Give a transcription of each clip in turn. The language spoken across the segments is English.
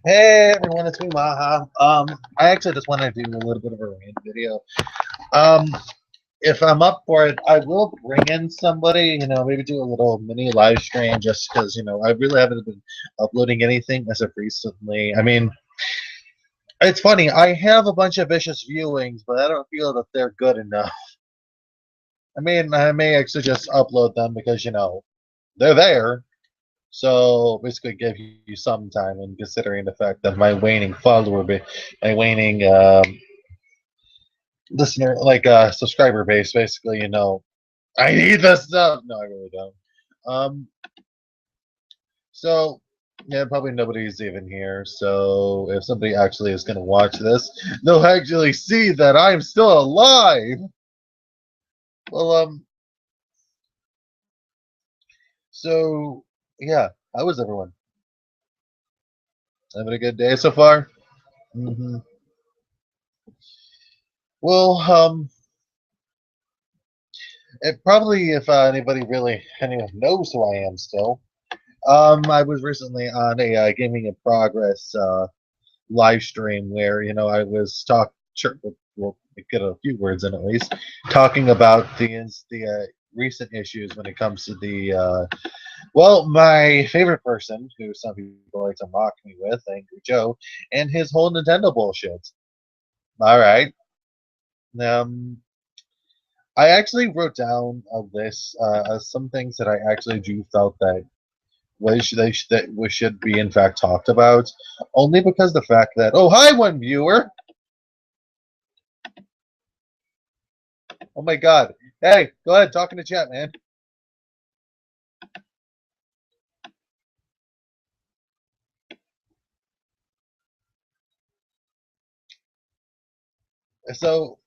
Hey everyone, it's me, Maha. I actually just want to do a little bit of a rant video. Um, if I'm up for it, I will bring in somebody. Maybe do a little mini live stream, just because I really haven't been uploading anything as of recently. I mean, it's funny. I have a bunch of vicious viewings, but I don't feel that they're good enough. I mean, I may actually just upload them because they're there. So basically, give you some time, and considering the fact that my waning follower, my waning listener, like subscriber base, basically, I need this stuff. No, I really don't. Um, so yeah, probably nobody's even here. So if somebody actually is gonna watch this, they'll actually see that I'm still alive. Well, so yeah, how was everyone? Having a good day so far? hmm Well, it probably if anybody really anyone knows who I am still. I was recently on a gaming in progress live stream where I was talking. Sure, we'll get a few words in at least, talking about the recent issues when it comes to the my favorite person, who some people like to mock me with, Angry Joe, and his whole Nintendo bullshit. All right. Um, I actually wrote down a list some things that I actually do felt that that we should be in fact talked about, only because the fact that hi one viewer, oh my god, hey, go ahead, talk in the chat, man. So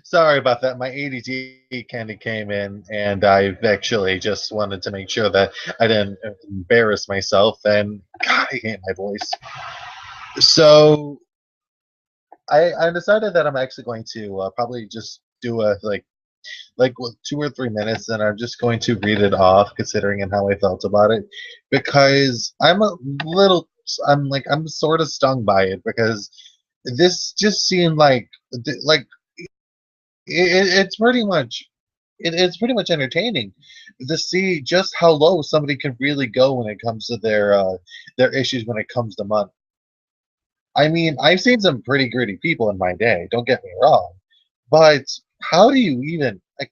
sorry about that. My ADD kind of came in, and I actually just wanted to make sure that I didn't embarrass myself. And God, I hate my voice. So I decided that I'm actually going to probably just do a like 2 or 3 minutes, and I'm just going to read it off, considering and how I felt about it, because little, I'm sort of stung by it because this just seemed like it's pretty much it's pretty much entertaining to see just how low somebody can really go when it comes to their issues when it comes to money. I mean, I've seen some pretty gritty people in my day. Don't get me wrong, but how do you even like?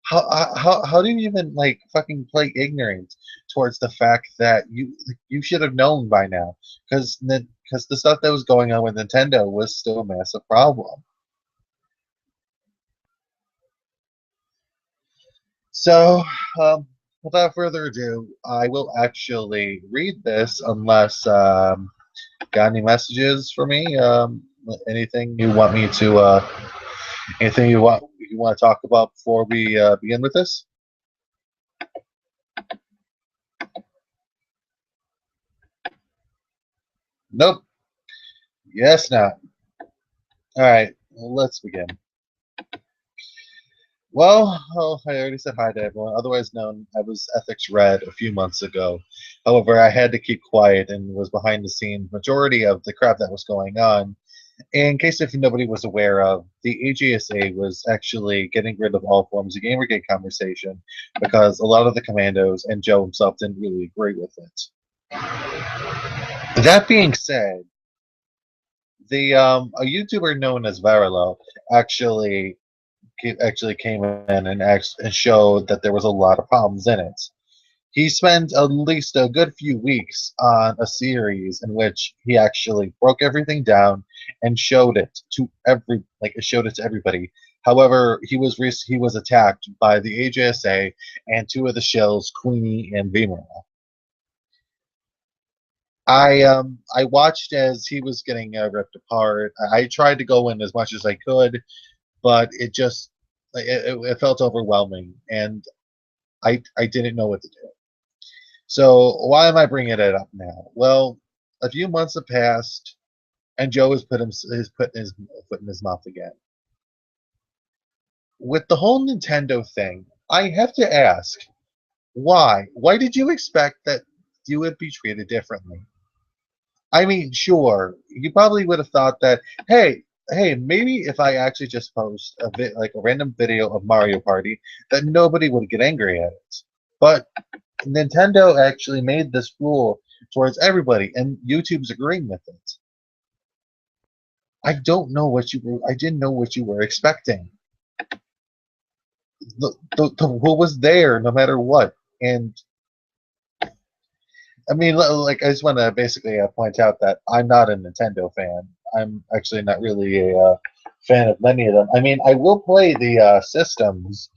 How do you even like fucking play ignorant towards the fact that you should have known by now, because the stuff that was going on with Nintendo was still a massive problem. So, without further ado, I will actually read this unless got any messages for me. Anything you want me to anything you want to talk about before we begin with this? Nope. Yes, not. All right. Let's begin. Well, I already said hi to everyone. Otherwise known, I was Ethics Red a few months ago. However, I had to keep quiet and was behind the scenes majority of the crap that was going on. In case if nobody was aware of, the AGSA was actually getting rid of all forms of Gamergate conversation because a lot of the commandos and Joe himself didn't really agree with it. That being said, the a YouTuber known as Varelo actually actually came in and showed that there was a lot of problems in it. He spent at least a good few weeks on a series in which he actually broke everything down and showed it to showed it to everybody. However, he was attacked by the AJSA and two of the shells, Queenie and Beamer. I watched as he was getting ripped apart. I tried to go in as much as I could, but it felt overwhelming, and I didn't know what to do. So why am I bringing it up now? Well, a few months have passed. And Joe has put his foot in his mouth again. With the whole Nintendo thing, I have to ask, why? Why did you expect that you would be treated differently? I mean, sure, you probably would have thought that, hey, maybe if I actually just post like a random video of Mario Party, that nobody would get angry at it. But Nintendo actually made this rule towards everybody, and YouTube's agreeing with it. I didn't know what you were expecting. The rule was there no matter what, and I mean, like, I just want to basically point out that I'm not a Nintendo fan. I'm actually not really a fan of many of them. I mean, I will play the systems,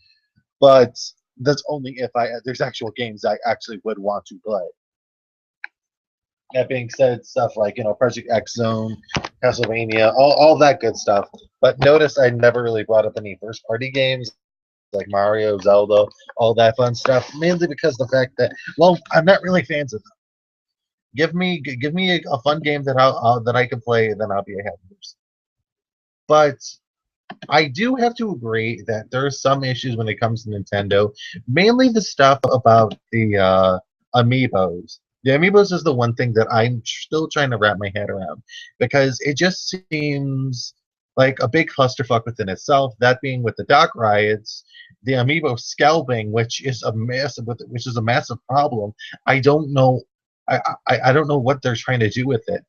but that's only if there's actual games I actually would want to play. That being said, stuff like Project X Zone, Castlevania, all that good stuff. But notice I never really brought up any first party games like Mario, Zelda, all that fun stuff. Mainly because the fact that, well, I'm not really fans of them. Give me a fun game that I can play, and then I'll be a happy person. But I do have to agree that there are some issues when it comes to Nintendo, mainly the stuff about the amiibos. The amiibos is the one thing that I'm still trying to wrap my head around because it just seems like a big clusterfuck within itself. That being with the dock riots, the amiibo scalping, which is a massive problem. I don't know. I don't know what they're trying to do with it.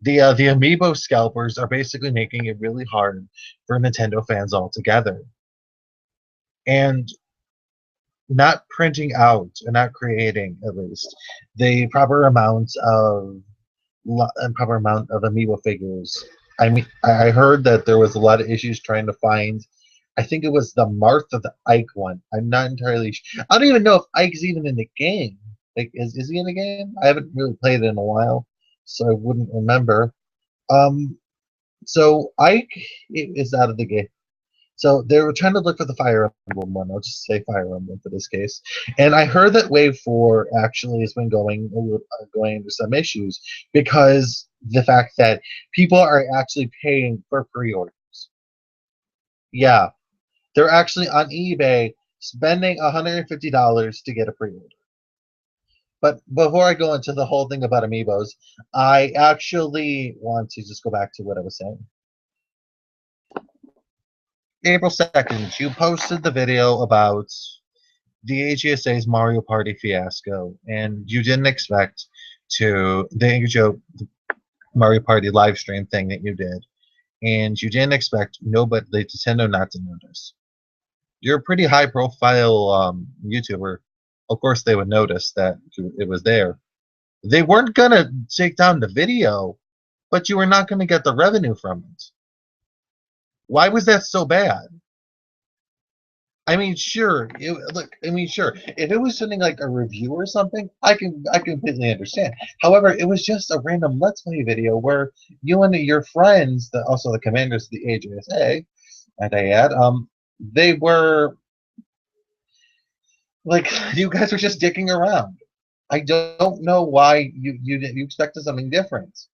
The amiibo scalpers are basically making it really hard for Nintendo fans altogether, and not printing out and not creating at least the proper amount of amiibo figures. I mean, I heard that there was a lot of issues trying to find. I think it was the Martha the Ike one. I'm not entirely sure. I don't even know if Ike's even in the game. Like, is he in the game? I haven't really played it in a while, so I wouldn't remember. Um, so Ike is out of the game. So they were trying to look for the Fire Emblem one. I'll just say Fire Emblem for this case. And I heard that Wave 4 actually has been going into some issues because the fact that people are actually paying for pre-orders. Yeah, they're actually on eBay spending $150 to get a pre-order. But before I go into the whole thing about amiibos, I actually want to just go back to what I was saying. April 2nd, you posted the video about the AGSA's Mario Party fiasco, and you didn't expect the Mario Party live stream thing that you did, and you didn't expect nobody, the Nintendo, not to notice. You're a pretty high profile YouTuber. Of course, they would notice that it was there. They weren't gonna take down the video, but you were not gonna get the revenue from it. Why was that so bad? I mean, sure. Sure. If it was something like a review or something, I completely understand. However, it was just a random Let's Play video where you and your friends, also the commanders of the AJSA, and I add, they were like, you guys were just dicking around. I don't know why you expected something different.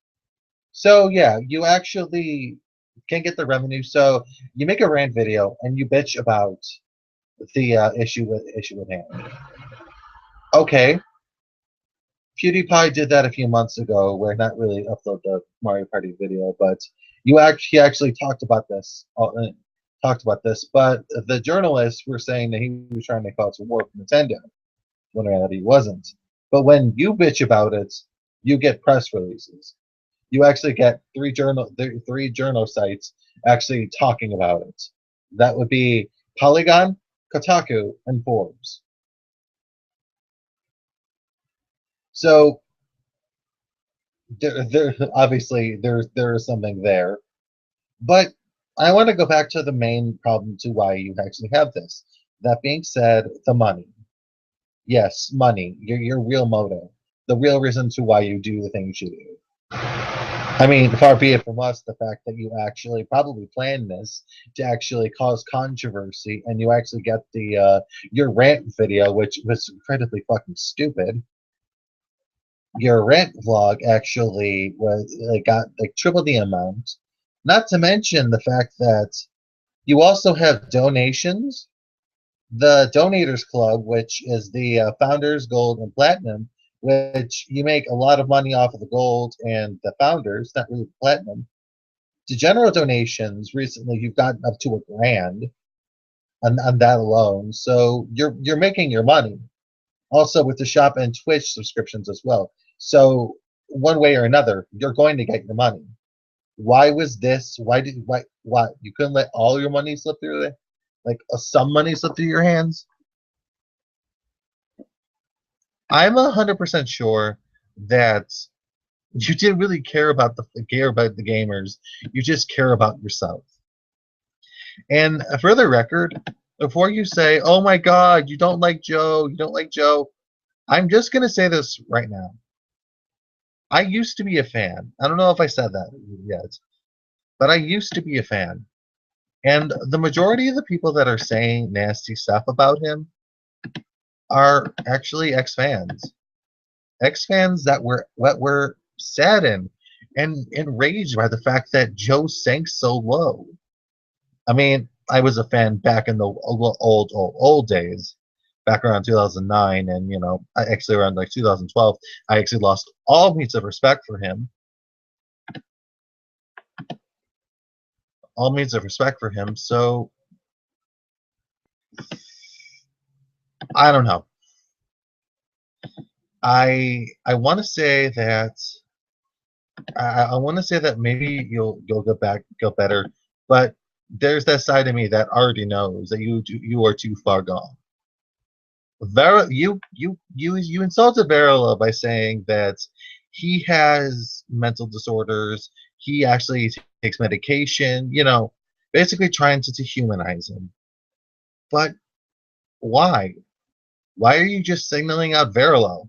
So yeah, you actually can get the revenue. So you make a rant video and you bitch about the issue with hand. Okay, PewDiePie did that a few months ago, where not really upload the Mario Party video, but he actually talked about this. But the journalists were saying that he was trying to cause a war for Nintendo, when in reality he wasn't. But when you bitch about it, you get press releases. You actually get three journal sites actually talking about it. That would be Polygon, Kotaku, and Forbes. So obviously there is something there, but I want to go back to the main problem to why you actually have this. That being said, the money. Yes, money. Your real motive, the real reason to why you do the things you do. I mean, far be it from us the fact that you actually probably planned this to actually cause controversy, and you actually get the your rant video, which was incredibly fucking stupid. Your rent vlog actually was like got like triple the amount. Not to mention the fact that you also have donations. The Donators Club, which is the Founders Gold and Platinum, which you make a lot of money off of the gold and the founders, not really the platinum. To general donations, recently you've gotten up to $1,000 on that alone. So you're making your money. Also with the shop and Twitch subscriptions as well. So one way or another, you're going to get your money. Why was this? Why you couldn't let all your money slip through there? Like some money slip through your hands? I'm 100% sure that you didn't really care about the gamers. You just care about yourself. And for the record, before you say, "Oh my God, you don't like Joe, you don't like Joe," I'm just gonna say this right now. I used to be a fan. I don't know if I said that yet, but I used to be a fan. And the majority of the people that are saying nasty stuff about him are actually ex-fans. Ex-fans that were saddened and enraged by the fact that Joe sank so low. I mean, I was a fan back in the old days, back around 2009, and I actually around like 2012, I actually lost all means of respect for him. All means of respect for him. So I don't know. I want to say that I want to say that maybe you'll go better, but there's that side of me that already knows that you are too far gone. You insulted Varela by saying that he has mental disorders. He actually takes medication. Basically trying to dehumanize him. But why? Why are you just signaling out Varela?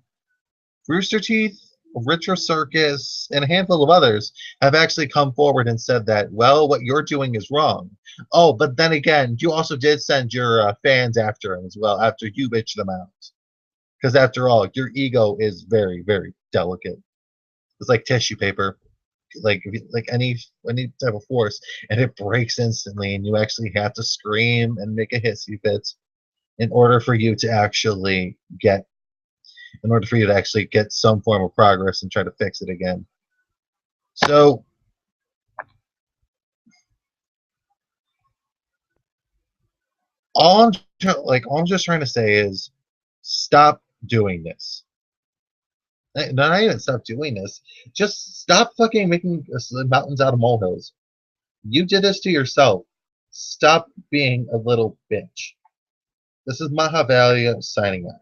Rooster Teeth, Retro Circus, and a handful of others have actually come forward and said that, well, what you're doing is wrong. Oh, but then again, you also did send your fans after him as well, after you bitched them out. Because after all, your ego is very, very delicate. It's like tissue paper, like any type of force, and it breaks instantly, and you actually have to scream and make a hissy fit in order for you to actually get some form of progress and try to fix it again. So all I'm just trying to say is stop doing this. Not even stop doing this. Just stop fucking making mountains out of molehills. You did this to yourself. Stop being a little bitch. This is Maha signing out.